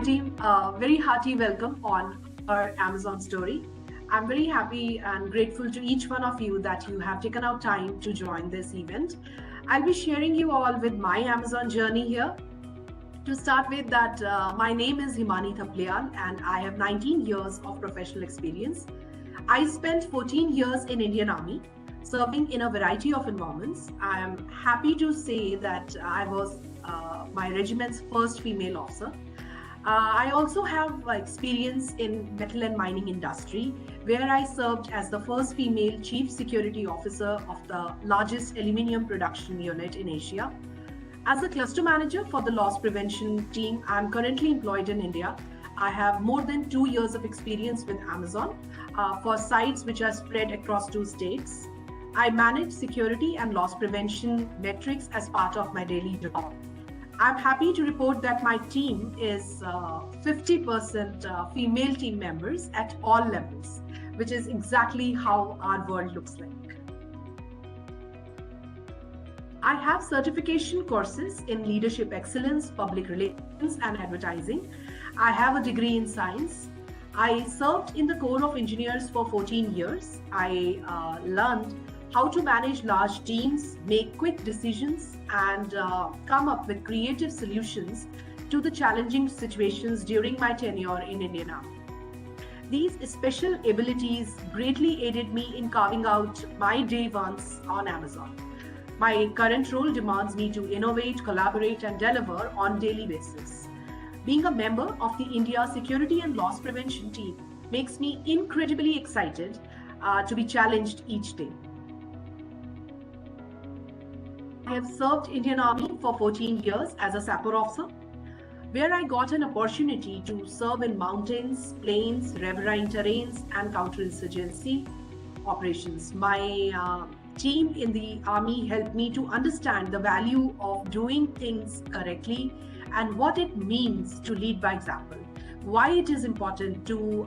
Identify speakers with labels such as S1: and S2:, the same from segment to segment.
S1: team, very hearty welcome on our Amazon story. I'm very happy and grateful to each one of you that you have taken out time to join this event. I'll be sharing you all with my Amazon journey here. To start with that, my name is Himani Thapliyal and I have 19 years of professional experience. I spent 14 years in Indian Army, serving in a variety of environments. I am happy to say that I was my regiment's first female officer. I also have experience in metal and mining industry, where I served as the first female chief security officer of the largest aluminium production unit in Asia. As a cluster manager for the loss prevention team, I'm currently employed in India. I have more than 2 years of experience with Amazon for sites which are spread across 2 states. I manage security and loss prevention metrics as part of my daily job. I'm happy to report that my team is 50% female team members at all levels, which is exactly how our world looks like. I have certification courses in leadership excellence, public relations, and advertising. I have a degree in science. I served in the Corps of Engineers for 14 years. I learned how to manage large teams, make quick decisions, and come up with creative solutions to the challenging situations during my tenure in Indian Army. These special abilities greatly aided me in carving out my day ones on Amazon. My current role demands me to innovate, collaborate, and deliver on a daily basis. Being a member of the India Security and Loss Prevention team makes me incredibly excited to be challenged each day. I have served Indian Army for 14 years as a sapper officer, where I got an opportunity to serve in mountains, plains, riverine terrains, and counterinsurgency operations. My team in the Army helped me to understand the value of doing things correctly and what it means to lead by example. Why it is important to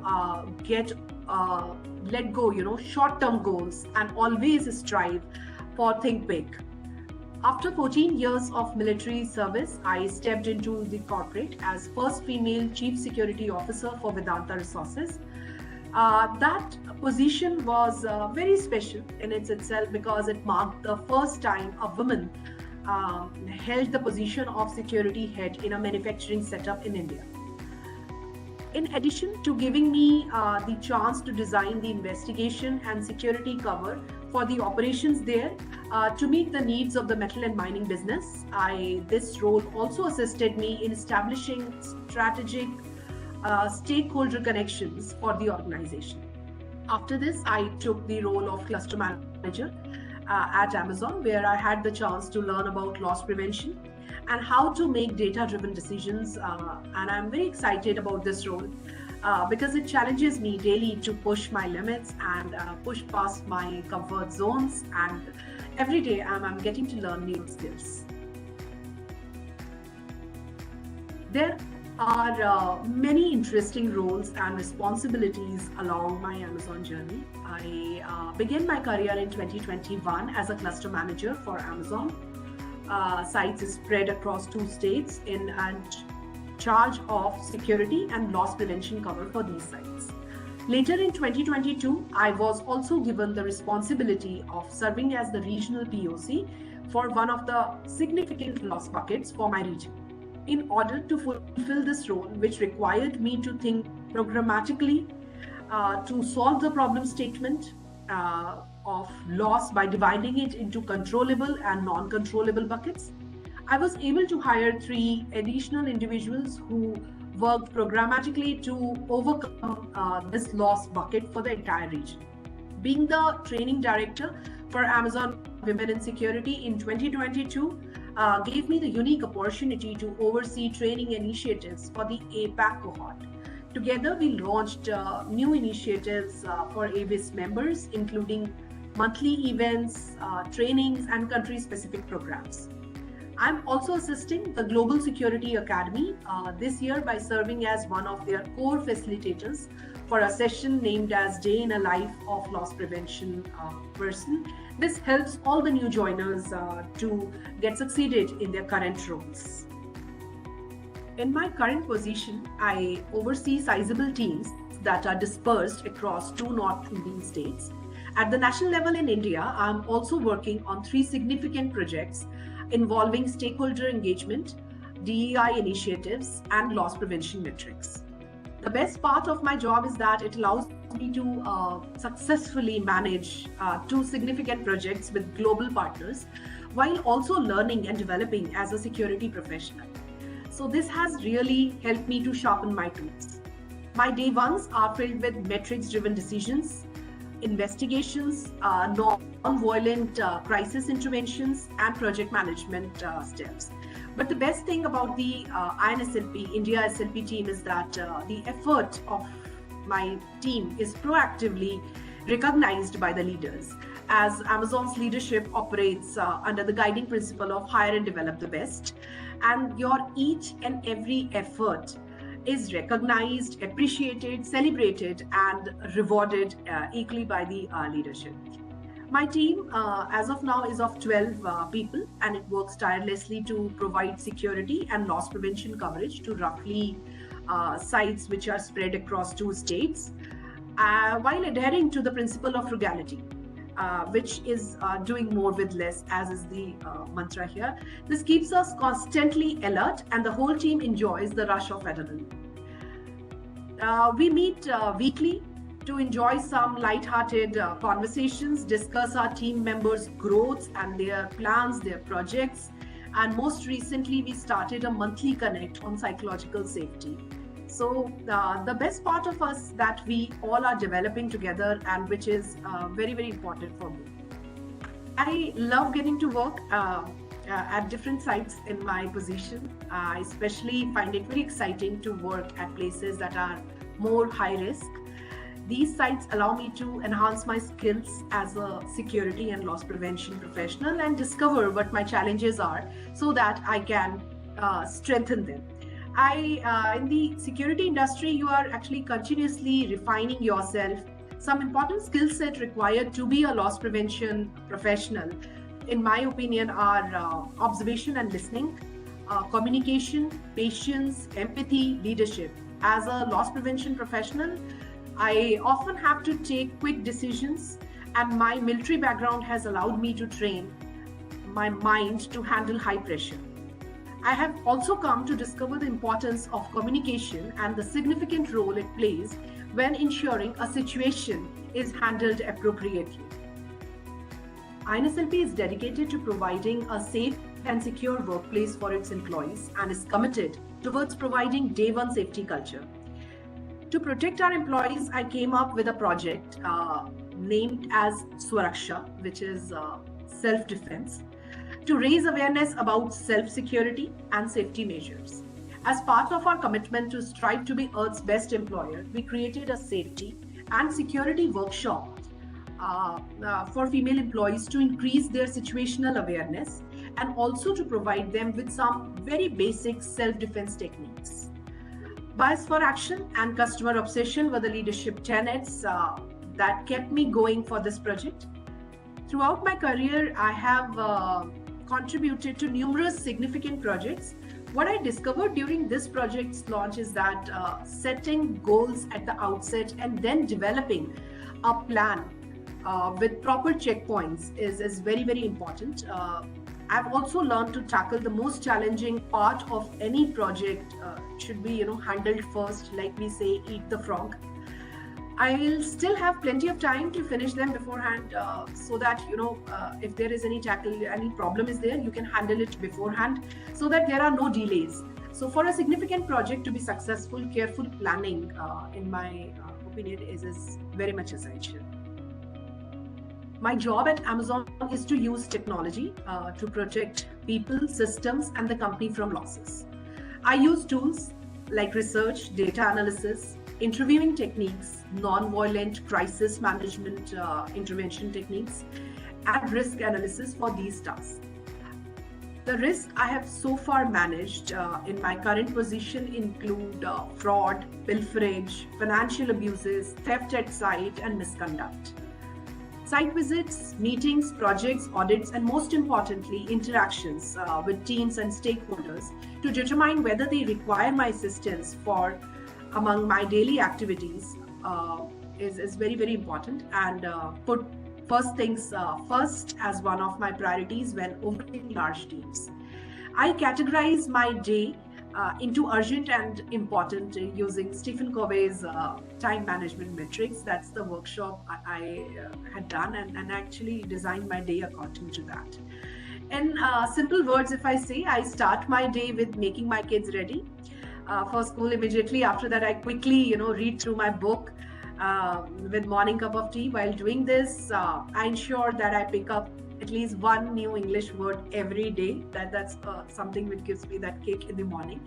S1: let go, short-term goals and always strive for think big. After 14 years of military service, I stepped into the corporate as first female chief security officer for Vedanta Resources. That position was very special in itself because it marked the first time a woman held the position of security head in a manufacturing setup in India. In addition to giving me the chance to design the investigation and security cover for the operations there to meet the needs of the metal and mining business, this role also assisted me in establishing strategic stakeholder connections for the organization. After this, I took the role of cluster manager at Amazon, where I had the chance to learn about loss prevention and how to make data-driven decisions. And I'm very excited about this role because it challenges me daily to push my limits and push past my comfort zones. And every day I'm getting to learn new skills. There are many interesting roles and responsibilities along my Amazon journey. I began my career in 2021 as a cluster manager for Amazon. Sites is spread across 2 states and charge of security and loss prevention cover for these sites. Later in 2022, I was also given the responsibility of serving as the regional POC for one of the significant loss buckets for my region. In order to fulfill this role, which required me to think programmatically to solve the problem statement of loss by dividing it into controllable and non-controllable buckets, I was able to hire 3 additional individuals who worked programmatically to overcome this loss bucket for the entire region. Being the training director for Amazon Women in Security in 2022 gave me the unique opportunity to oversee training initiatives for the APAC cohort. Together, we launched new initiatives for AVIS members, including monthly events, trainings, and country-specific programs. I'm also assisting the Global Security Academy this year by serving as one of their core facilitators for a session named as Day in a Life of Loss Prevention Person. This helps all the new joiners to get succeeded in their current roles. In my current position, I oversee sizable teams that are dispersed across two North Indian states. At the national level in India, I'm also working on three significant projects involving stakeholder engagement, DEI initiatives, and loss prevention metrics. The best part of my job is that it allows me to successfully manage two significant projects with global partners while also learning and developing as a security professional. So this has really helped me to sharpen my tools. My day ones are filled with metrics-driven decisions, investigations, non-violent crisis interventions, and project management steps. But the best thing about the INSLP, India SLP team is that the effort of my team is proactively recognized by the leaders, as Amazon's leadership operates under the guiding principle of hire and develop the best. And your each and every effort is recognized, appreciated, celebrated, and rewarded equally by the leadership. My team, as of now, is of 12 people, and it works tirelessly to provide security and loss prevention coverage to roughly sites which are spread across two states, while adhering to the principle of frugality. Which is doing more with less, as is the mantra here. This keeps us constantly alert, and the whole team enjoys the rush of adrenaline. We meet weekly to enjoy some light-hearted conversations, discuss our team members' growth and their plans, their projects, and most recently we started a monthly connect on psychological safety. So the best part of us that we all are developing together, and which is very, very important for me. I love getting to work at different sites in my position. I especially find it very exciting to work at places that are more high risk. These sites allow me to enhance my skills as a security and loss prevention professional and discover what my challenges are so that I can strengthen them. In the security industry, you are actually continuously refining yourself. Some important skill set required to be a loss prevention professional, in my opinion, are observation and listening, communication, patience, empathy, leadership. As a loss prevention professional, I often have to take quick decisions, and my military background has allowed me to train my mind to handle high pressure. I have also come to discover the importance of communication and the significant role it plays when ensuring a situation is handled appropriately. INSLP is dedicated to providing a safe and secure workplace for its employees and is committed towards providing day one safety culture. To protect our employees, I came up with a project named as Swaraksha, which is self-defense, to raise awareness about self-security and safety measures. As part of our commitment to strive to be Earth's best employer, we created a safety and security workshop for female employees to increase their situational awareness and also to provide them with some very basic self-defense techniques. Bias for action and customer obsession were the leadership tenets that kept me going for this project. Throughout my career, I have contributed to numerous significant projects. What I discovered during this project's launch is that setting goals at the outset and then developing a plan with proper checkpoints is very, very important. I've also learned to tackle the most challenging part of any project should be handled first, like we say, eat the frog. I'll still have plenty of time to finish them beforehand so that, if there is any problem is there, you can handle it beforehand so that there are no delays. So for a significant project to be successful, careful planning, in my opinion, is very much essential. My job at Amazon is to use technology to protect people, systems, and the company from losses. I use tools like research, data analysis, interviewing techniques, non-violent crisis management intervention techniques, and risk analysis for these tasks. The risks I have so far managed in my current position include fraud, pilferage, financial abuses, theft at site, and misconduct. Site visits, meetings, projects, audits, and most importantly, interactions with teams and stakeholders to determine whether they require my assistance for among my daily activities is very, very important, and put first things first as one of my priorities when overseeing large teams. I categorize my day into urgent and important using Stephen Covey's time management metrics. That's the workshop I had done, and actually designed my day according to that. In simple words, if I say, I start my day with making my kids ready for school. Immediately after that, I quickly, read through my book with morning cup of tea. While doing this, I ensure that I pick up at least one new English word every day. That's something which gives me that kick in the morning.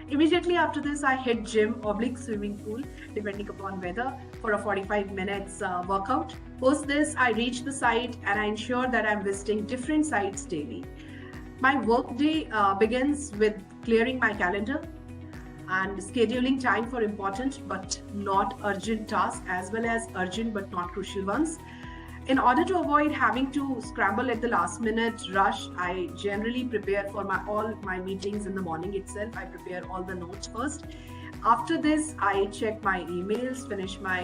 S1: Immediately after this, I hit gym / swimming pool, depending upon weather, for a 45 minutes workout. Post this, I reach the site and I ensure that I'm visiting different sites daily. My work day begins with clearing my calendar and scheduling time for important but not urgent tasks, as well as urgent but not crucial ones. In order to avoid having to scramble at the last minute rush, I generally prepare for all my meetings in the morning itself. I prepare all the notes first. After this, I check my emails, finish my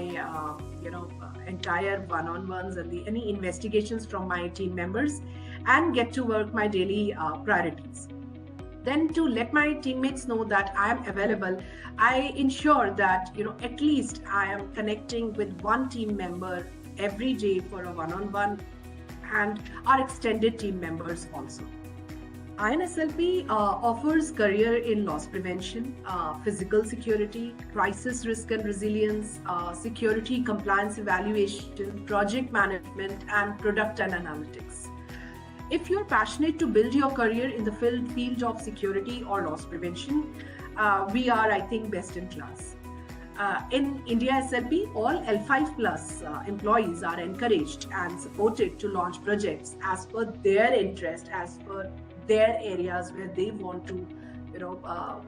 S1: entire one-on-ones and any investigations from my team members, and get to work my daily priorities. Then, to let my teammates know that I am available, I ensure that at least I am connecting with one team member every day for a one-on-one, and our extended team members also. INSLP offers career in loss prevention, physical security, crisis risk and resilience, security compliance evaluation, project management, and product and analytics. If you're passionate to build your career in the field of security or loss prevention, we are, I think, best in class. In India SLP, all L5 plus employees are encouraged and supported to launch projects as per their interest, as per their areas where they want to,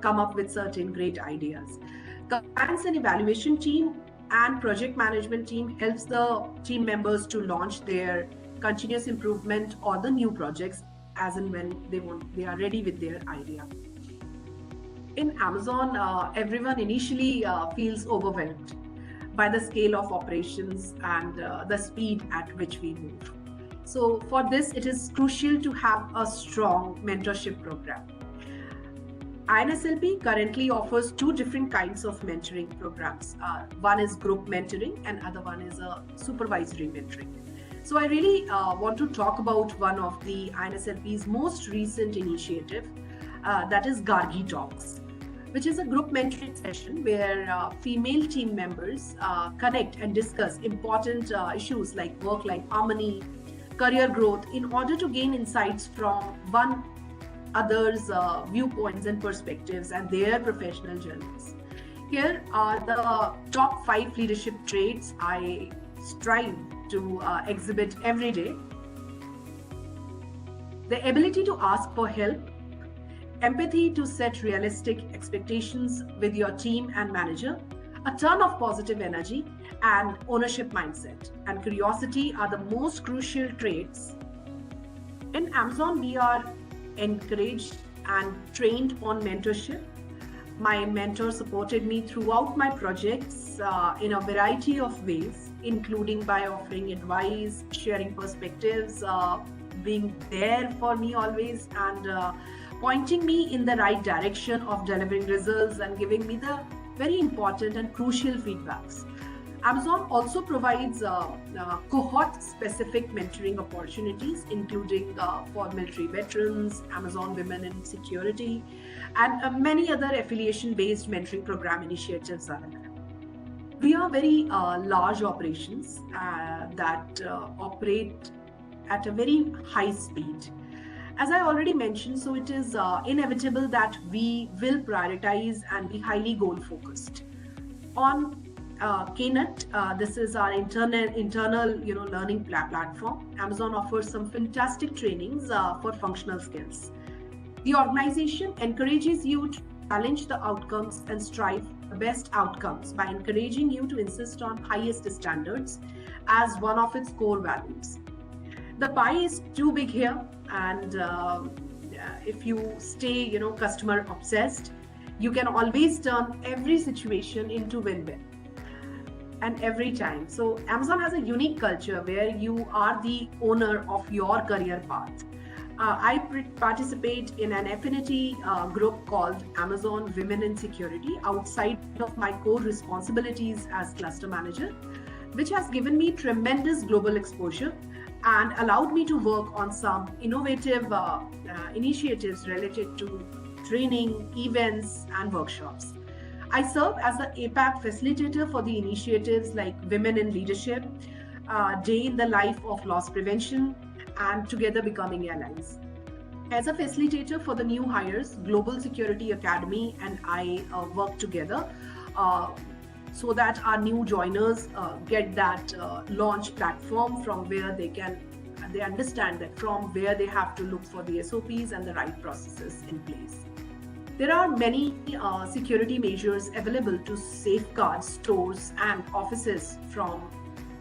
S1: come up with certain great ideas. Compliance and evaluation team and project management team helps the team members to launch their continuous improvement or the new projects as and when they are ready with their idea. In Amazon, everyone initially feels overwhelmed by the scale of operations and the speed at which we move. So for this, it is crucial to have a strong mentorship program. INSLP currently offers two different kinds of mentoring programs. One is group mentoring and other one is a supervisory mentoring. So I really want to talk about one of the INSLP's most recent initiative, that is Gargi Talks, which is a group mentoring session where female team members connect and discuss important issues like work-life harmony, career growth, in order to gain insights from one other's viewpoints and perspectives and their professional journeys. Here are the top 5 leadership traits I strive to exhibit every day. The ability to ask for help, empathy to set realistic expectations with your team and manager, a ton of positive energy, and ownership mindset and curiosity are the most crucial traits. In Amazon, we are encouraged and trained on mentorship. My mentor supported me throughout my projects in a variety of ways, including by offering advice, sharing perspectives, being there for me always, and pointing me in the right direction of delivering results and giving me the very important and crucial feedbacks. Amazon also provides cohort-specific mentoring opportunities, including for military veterans, Amazon Women in Security, and many other affiliation-based mentoring program initiatives are there. We are very large operations that operate at a very high speed. As I already mentioned, so it is inevitable that we will prioritize and be highly goal-focused. On KNET, this is our internal learning platform. Amazon offers some fantastic trainings for functional skills. The organization encourages you to challenge the outcomes and strive best outcomes by encouraging you to insist on highest standards as one of its core values. The pie is too big here, and if you stay, customer obsessed, you can always turn every situation into win-win. And every time. So Amazon has a unique culture where you are the owner of your career path. I participate in an affinity group called Amazon Women in Security outside of my core responsibilities as cluster manager, which has given me tremendous global exposure and allowed me to work on some innovative initiatives related to training, events, and workshops. I serve as the APAC facilitator for the initiatives like Women in Leadership, Day in the Life of Loss Prevention, and Together Becoming Allies. As a facilitator for the new hires, Global Security Academy and I work together so that our new joiners get that launch platform from where they understand that from where they have to look for the SOPs and the right processes in place. There are many security measures available to safeguard stores and offices from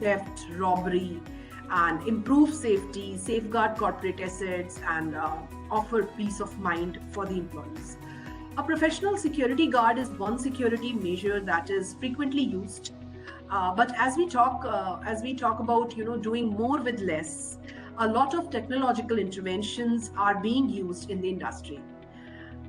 S1: theft, robbery, and improve safety, safeguard corporate assets, and offer peace of mind for the employees. A professional security guard is one security measure that is frequently used. But as we talk about doing more with less, a lot of technological interventions are being used in the industry.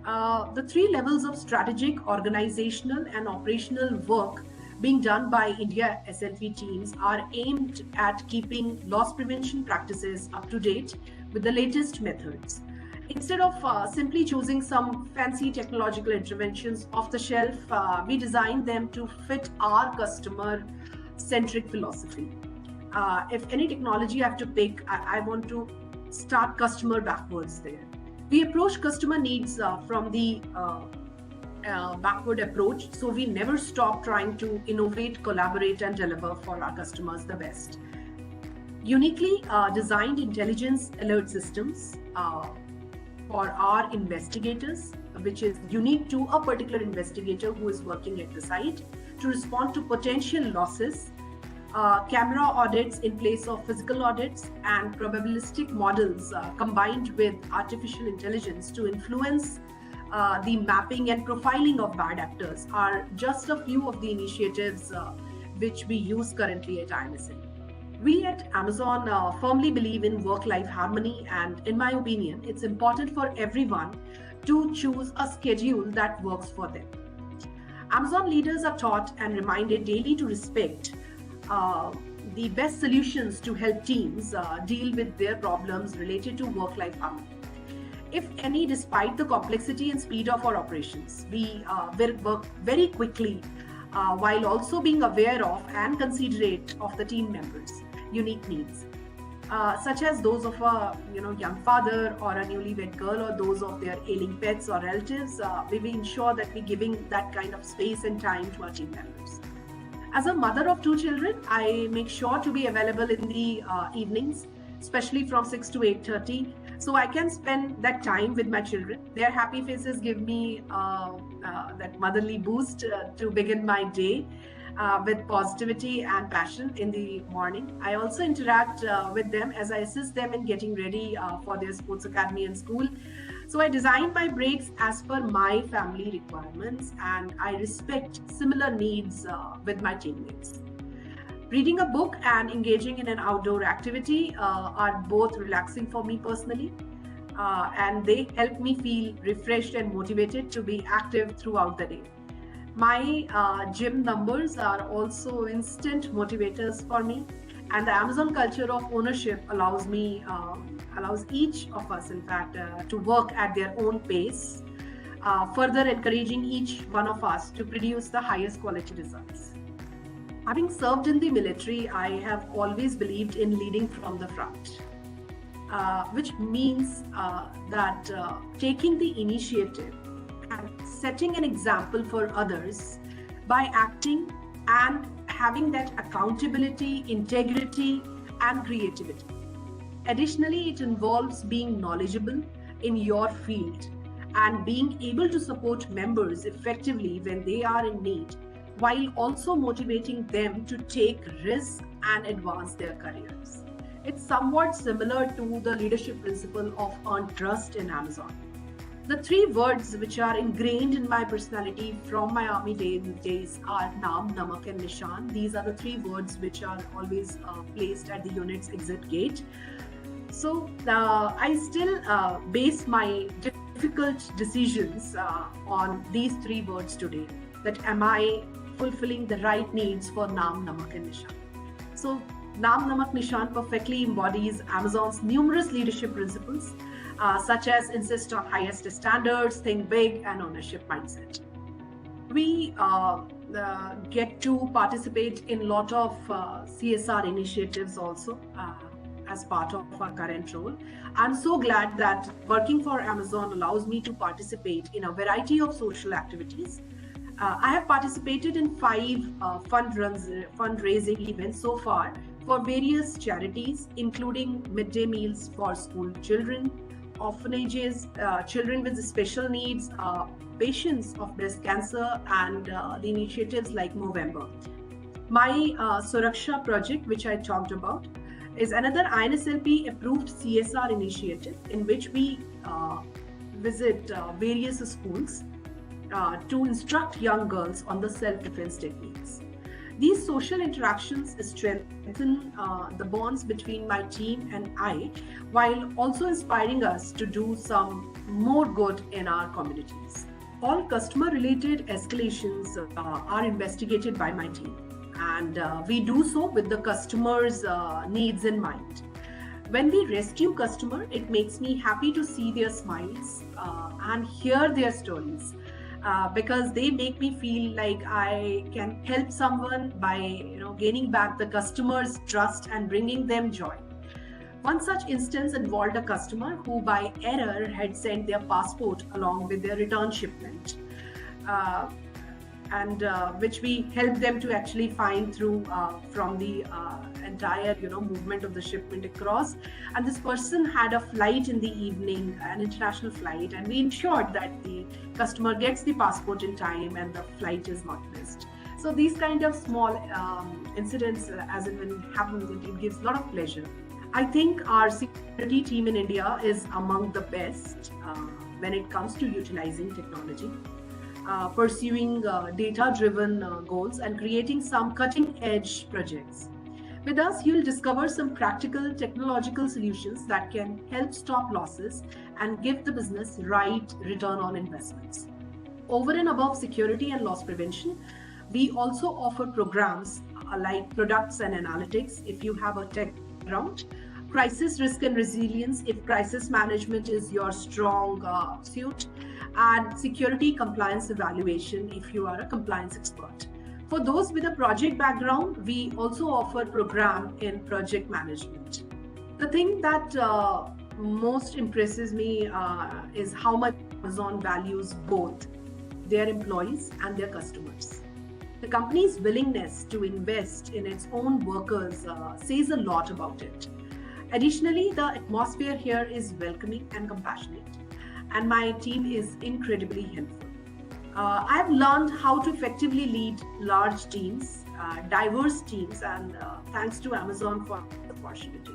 S1: The three levels of strategic, organizational, and operational work being done by India SLV teams are aimed at keeping loss prevention practices up to date with the latest methods. Instead of simply choosing some fancy technological interventions off the shelf, we design them to fit our customer-centric philosophy. If any technology I have to pick, I want to start customer backwards there. We approach customer needs from the backward approach, so we never stop trying to innovate, collaborate, and deliver for our customers the best. Uniquely designed intelligence alert systems for our investigators, which is unique to a particular investigator who is working at the site, to respond to potential losses, camera audits in place of physical audits, and probabilistic models combined with artificial intelligence to influence the mapping and profiling of bad actors are just a few of the initiatives which we use currently at IMSL. We at Amazon firmly believe in work-life harmony, and in my opinion, it's important for everyone to choose a schedule that works for them. Amazon leaders are taught and reminded daily to respect the best solutions to help teams deal with their problems related to work-life harmony. If any, despite the complexity and speed of our operations, we will work very quickly while also being aware of and considerate of the team members' unique needs, such as those of a young father or a newlywed girl, or those of their ailing pets or relatives. We will ensure that we're giving that kind of space and time to our team members. As a mother of 2 children, I make sure to be available in the evenings, especially from 6 to 8:30, so I can spend that time with my children. Their happy faces give me that motherly boost to begin my day with positivity and passion in the morning. I also interact with them as I assist them in getting ready for their sports academy and school. So I design my breaks as per my family requirements, and I respect similar needs with my teammates. Reading a book and engaging in an outdoor activity are both relaxing for me personally, and they help me feel refreshed and motivated to be active throughout the day. My gym numbers are also instant motivators for me, and the Amazon culture of ownership allows each of us, in fact, to work at their own pace, further encouraging each one of us to produce the highest quality results. Having served in the military, I have always believed in leading from the front, which means that taking the initiative and setting an example for others by acting and having that accountability, integrity, and creativity. Additionally, it involves being knowledgeable in your field and being able to support members effectively when they are in need, while also motivating them to take risks and advance their careers. It's somewhat similar to the leadership principle of earn trust in Amazon. The three words which are ingrained in my personality from my army days are Naam, Namak, and Nishan. These are the three words which are always placed at the unit's exit gate. So I still base my difficult decisions on these three words today. That am I fulfilling the right needs for Naam, Namak, and Nishan? So Naam, Namak, Nishan perfectly embodies Amazon's numerous leadership principles, such as insist on highest standards, think big, and ownership mindset. We get to participate in a lot of CSR initiatives also as part of our current role. I'm so glad that working for Amazon allows me to participate in a variety of social activities. I have participated in 5 fundraising events so far for various charities, including midday meals for school children, orphanages, children with special needs, patients of breast cancer, and the initiatives like Movember. My Suraksha project, which I talked about, is another INSLP approved CSR initiative in which we visit various schools to instruct young girls on the self-defense techniques. These social interactions strengthen the bonds between my team and I, while also inspiring us to do some more good in our communities. All customer-related escalations are investigated by my team, and we do so with the customer's needs in mind. When we rescue customer, it makes me happy to see their smiles and hear their stories. Because they make me feel like I can help someone by gaining back the customer's trust and bringing them joy. One such instance involved a customer who by error had sent their passport along with their return shipment, and which we helped them to actually find through from the entire movement of the shipment across. And this person had a flight in the evening, an international flight, and we ensured that the customer gets the passport in time and the flight is not missed. So these kind of small incidents, as and when it happens, it gives a lot of pleasure. I think our security team in India is among the best when it comes to utilizing technology, pursuing data-driven goals, and creating some cutting-edge projects. With us, you'll discover some practical technological solutions that can help stop losses and give the business right return on investments. Over and above security and loss prevention, we also offer programs like products and analytics if you have a tech background, crisis risk and resilience if crisis management is your strong suit, and security compliance evaluation if you are a compliance expert. For those with a project background, we also offer program in project management. The thing that most impresses me is how much Amazon values both their employees and their customers. The company's willingness to invest in its own workers says a lot about it. Additionally, the atmosphere here is welcoming and compassionate, and my team is incredibly helpful. I've learned how to effectively lead large teams, diverse teams, and thanks to Amazon for the opportunity.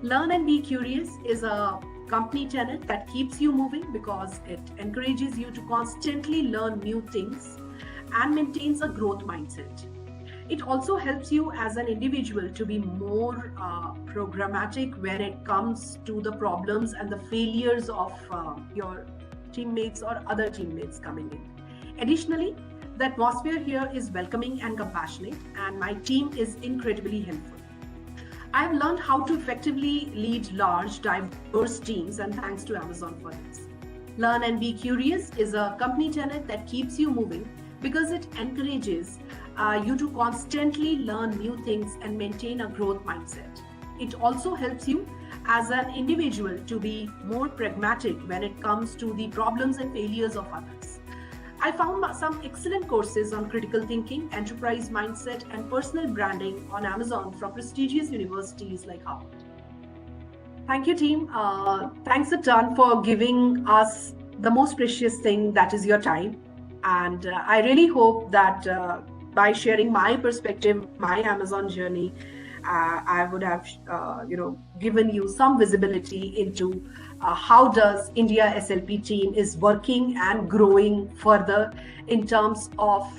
S1: Learn and be curious is a company tenet that keeps you moving because it encourages you to constantly learn new things and maintains a growth mindset. It also helps you as an individual to be more programmatic when it comes to the problems and the failures of your teammates or other teammates coming in. Additionally, the atmosphere here is welcoming and compassionate, and my team is incredibly helpful. I have learned how to effectively lead large, diverse teams, and thanks to Amazon for this. Learn and be curious is a company tenet that keeps you moving because it encourages you to constantly learn new things and maintain a growth mindset. It also helps you as an individual to be more pragmatic when it comes to the problems and failures of others. I found some excellent courses on critical thinking, enterprise mindset, and personal branding on Amazon from prestigious universities like Harvard. Thank you, team. Thanks a ton for giving us the most precious thing, that is your time. And I really hope that by sharing my perspective, my Amazon journey, I would have, given you some visibility into how does India SLP team is working and growing further in terms of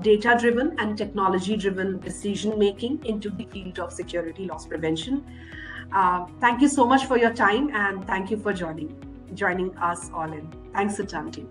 S1: data-driven and technology-driven decision-making into the field of security loss prevention. Thank you so much for your time, and thank you for joining us all in. Thanks a ton, team.